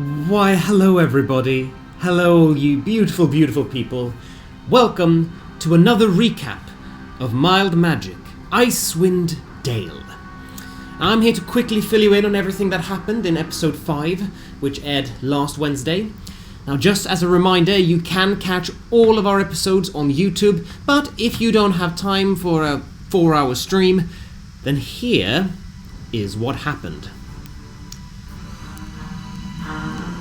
Why, hello everybody. Hello, you beautiful, beautiful people. Welcome to another recap of Mild Magic, Icewind Dale. I'm here to quickly fill you in on everything that happened in episode 5, which aired last Wednesday. Now, just as a reminder, you can catch all of our episodes on YouTube, but if you don't have time for a 4-hour stream, then here is what happened.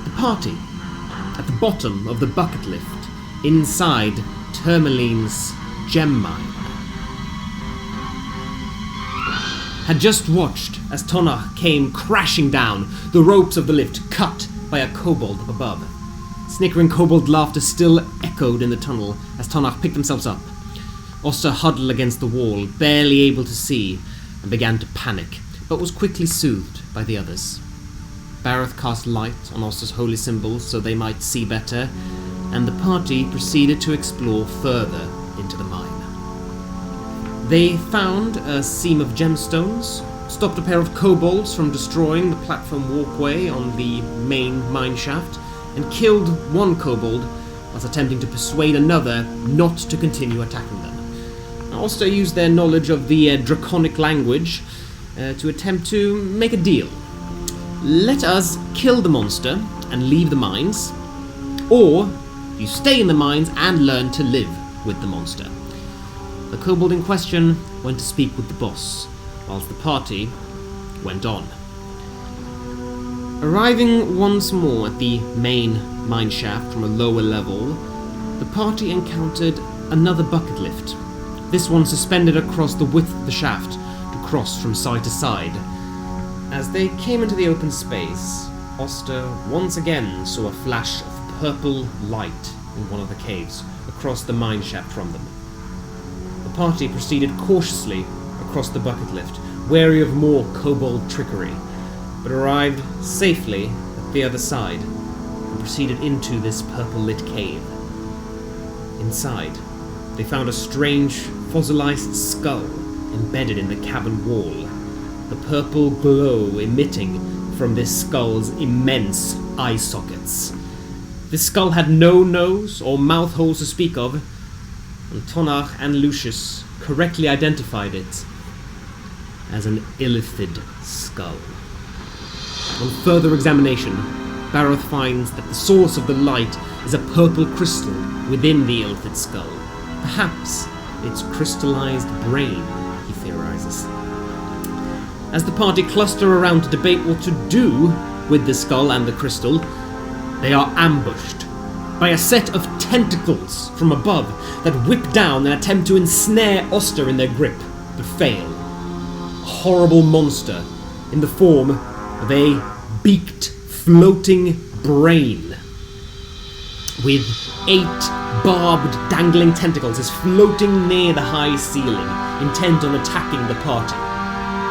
The party at the bottom of the bucket lift inside Tourmaline's gem mine had just watched as Tonach came crashing down, the ropes of the lift cut by a kobold up above. Snickering kobold laughter still echoed in the tunnel as Tonach picked themselves up. Oster huddled against the wall, barely able to see, and began to panic, but was quickly soothed by the others. Bareth cast light on Oster's holy symbols so they might see better, and the party proceeded to explore further into the mine. They found a seam of gemstones, stopped a pair of kobolds from destroying the platform walkway on the main mine shaft, and killed one kobold whilst attempting to persuade another not to continue attacking them. Oster used their knowledge of the draconic language to attempt to make a deal. Let us kill the monster and leave the mines, or you stay in the mines and learn to live with the monster. The kobold in question went to speak with the boss, whilst the party went on. Arriving once more at the main mine shaft from a lower level, the party encountered another bucket lift, this one suspended across the width of the shaft to cross from side to side. As they came into the open space, Oster once again saw a flash of purple light in one of the caves across the mine shaft from them. The party proceeded cautiously across the bucket lift, wary of more kobold trickery, but arrived safely at the other side and proceeded into this purple-lit cave. Inside, they found a strange, fossilized skull embedded in the cavern wall, the purple glow emitting from this skull's immense eye sockets. This skull had no nose or mouth holes to speak of, and Tonach and Lucius correctly identified it as an illithid skull. On further examination, Bareth finds that the source of the light is a purple crystal within the illithid skull. Perhaps its crystallized brain, he theorizes. As the party cluster around to debate what to do with the skull and the crystal, they are ambushed by a set of tentacles from above that whip down and attempt to ensnare Oster in their grip, but fail. A horrible monster in the form of a beaked, floating brain with 8 barbed, dangling tentacles is floating near the high ceiling, intent on attacking the party.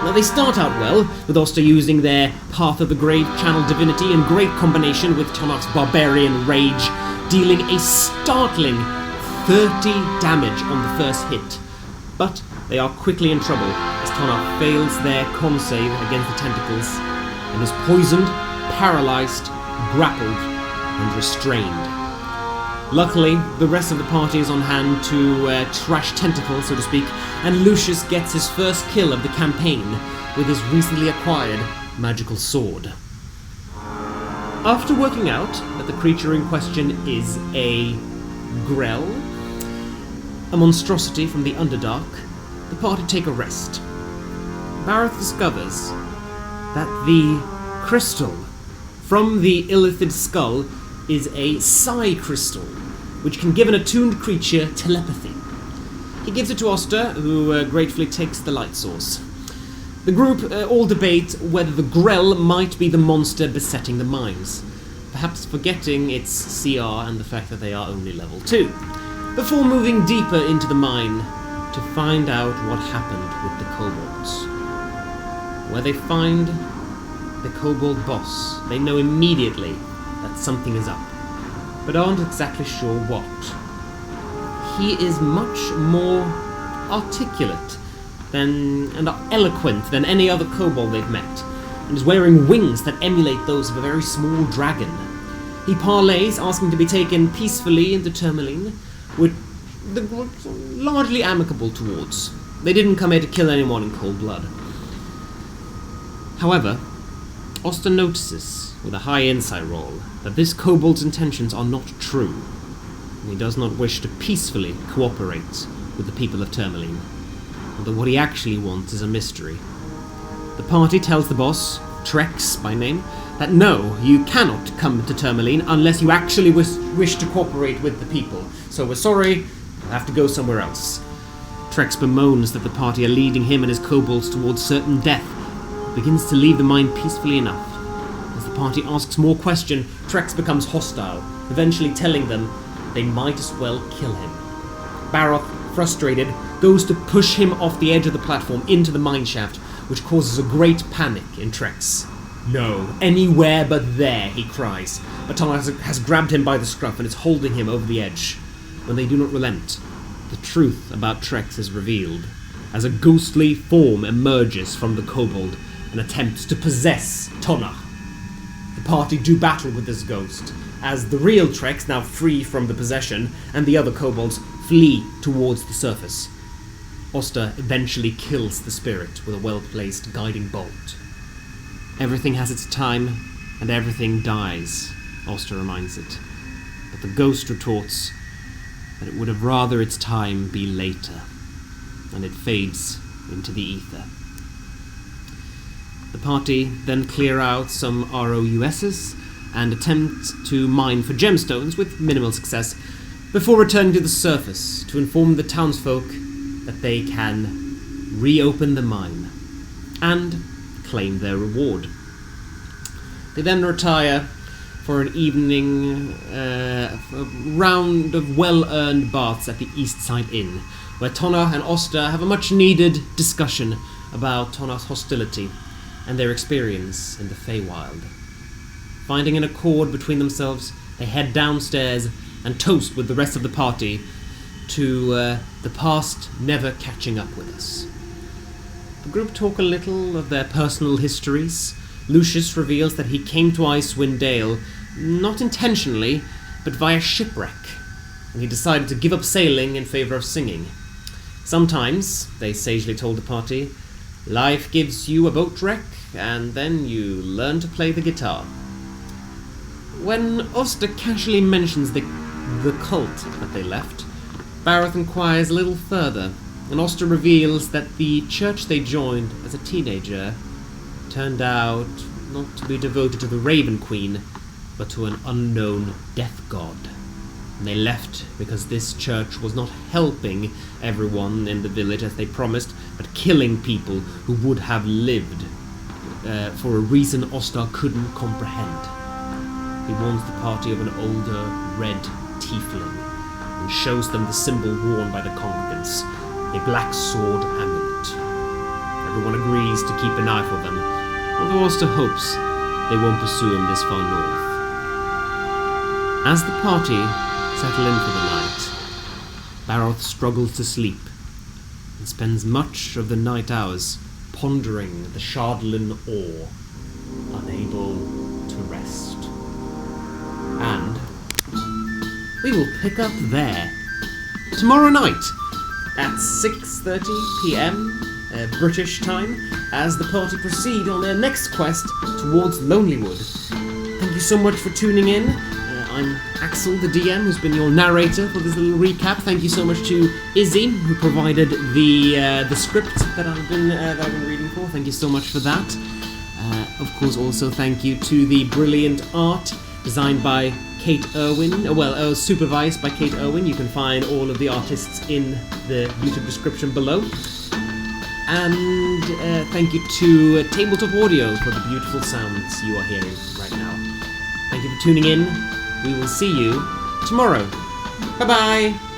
Now, they start out well, with Oster using their Path of the Grave channel divinity in great combination with Tonach's barbarian rage, dealing a startling 30 damage on the first hit. But they are quickly in trouble as Tonach fails their con save against the tentacles and is poisoned, paralyzed, grappled, and restrained. Luckily, the rest of the party is on hand to trash tentacles, so to speak, and Lucius gets his first kill of the campaign with his recently acquired magical sword. After working out that the creature in question is a grell, a monstrosity from the Underdark, the party take a rest. Bareth discovers that the crystal from the illithid skull is a psi crystal, which can give an attuned creature telepathy. He gives it to Oster, who gratefully takes the light source. The group all debate whether the grell might be the monster besetting the mines, perhaps forgetting its CR and the fact that they are only level 2, before moving deeper into the mine to find out what happened with the kobolds. Where they find the kobold boss, they know immediately that something is up, but aren't exactly sure what. He is much more articulate and eloquent than any other kobold they've met, and is wearing wings that emulate those of a very small dragon. He parleys, asking to be taken peacefully into Tourmaline, which the groups are largely amicable towards. They didn't come here to kill anyone in cold blood. However, Oster notices, with a high insight roll, that this kobold's intentions are not true, and he does not wish to peacefully cooperate with the people of Tourmaline, although what he actually wants is a mystery. The party tells the boss, Trex by name, that no, you cannot come to Tourmaline unless you actually wish to cooperate with the people, so we're sorry, you'll have to go somewhere else. Trex bemoans that the party are leading him and his kobolds towards certain death, begins to leave the mine peacefully enough. As the party asks more questions, Trex becomes hostile, eventually telling them they might as well kill him. Baroth, frustrated, goes to push him off the edge of the platform into the mine shaft, which causes a great panic in Trex. No, anywhere but there, he cries. But Tom has grabbed him by the scruff and is holding him over the edge. When they do not relent, the truth about Trex is revealed, as a ghostly form emerges from the kobold and attempts to possess Tonna. The party do battle with this ghost, as the real Trex, now free from the possession, and the other kobolds flee towards the surface. Oster eventually kills the spirit with a well-placed guiding bolt. Everything has its time, and everything dies, Oster reminds it. But the ghost retorts that it would have rather its time be later, and it fades into the ether. The party then clear out some ROUSs and attempt to mine for gemstones with minimal success, before returning to the surface to inform the townsfolk that they can reopen the mine and claim their reward. They then retire for an evening a round of well-earned baths at the East Side Inn, where Tonna and Oster have a much-needed discussion about Tonna's hostility and their experience in the Feywild. Finding an accord between themselves, they head downstairs and toast with the rest of the party to the past never catching up with us. The group talk a little of their personal histories. Lucius reveals that he came to Icewind Dale not intentionally, but via shipwreck, and he decided to give up sailing in favour of singing. Sometimes, they sagely told the party, life gives you a boat wreck, and then you learn to play the guitar. When Oster casually mentions the cult that they left, Baroth inquires a little further, and Oster reveals that the church they joined as a teenager turned out not to be devoted to the Raven Queen, but to an unknown death god. And they left because this church was not helping everyone in the village as they promised, but killing people who would have lived for a reason Oster couldn't comprehend. He warns the party of an older red tiefling and shows them the symbol worn by the congregants, a black sword amulet. Everyone agrees to keep an eye for them, although Oster hopes they won't pursue him this far north. As the party settle in for the night, Baroth struggles to sleep and spends much of the night hours pondering the Shardlin ore, unable to rest. And we will pick up there tomorrow night at 6:30 p.m. British time as the party proceed on their next quest towards Lonelywood. Thank you so much for tuning in. I'm Axel, the DM, who's been your narrator for this little recap. Thank you so much to Izzy, who provided the script that I've been reading for. Thank you so much for that. Of course, also thank you to the brilliant art designed by Kate Irwin, supervised by Kate Irwin. You can find all of the artists in the YouTube description below. And thank you to Tabletop Audio for the beautiful sounds you are hearing right now. Thank you for tuning in. We will see you tomorrow. Bye-bye!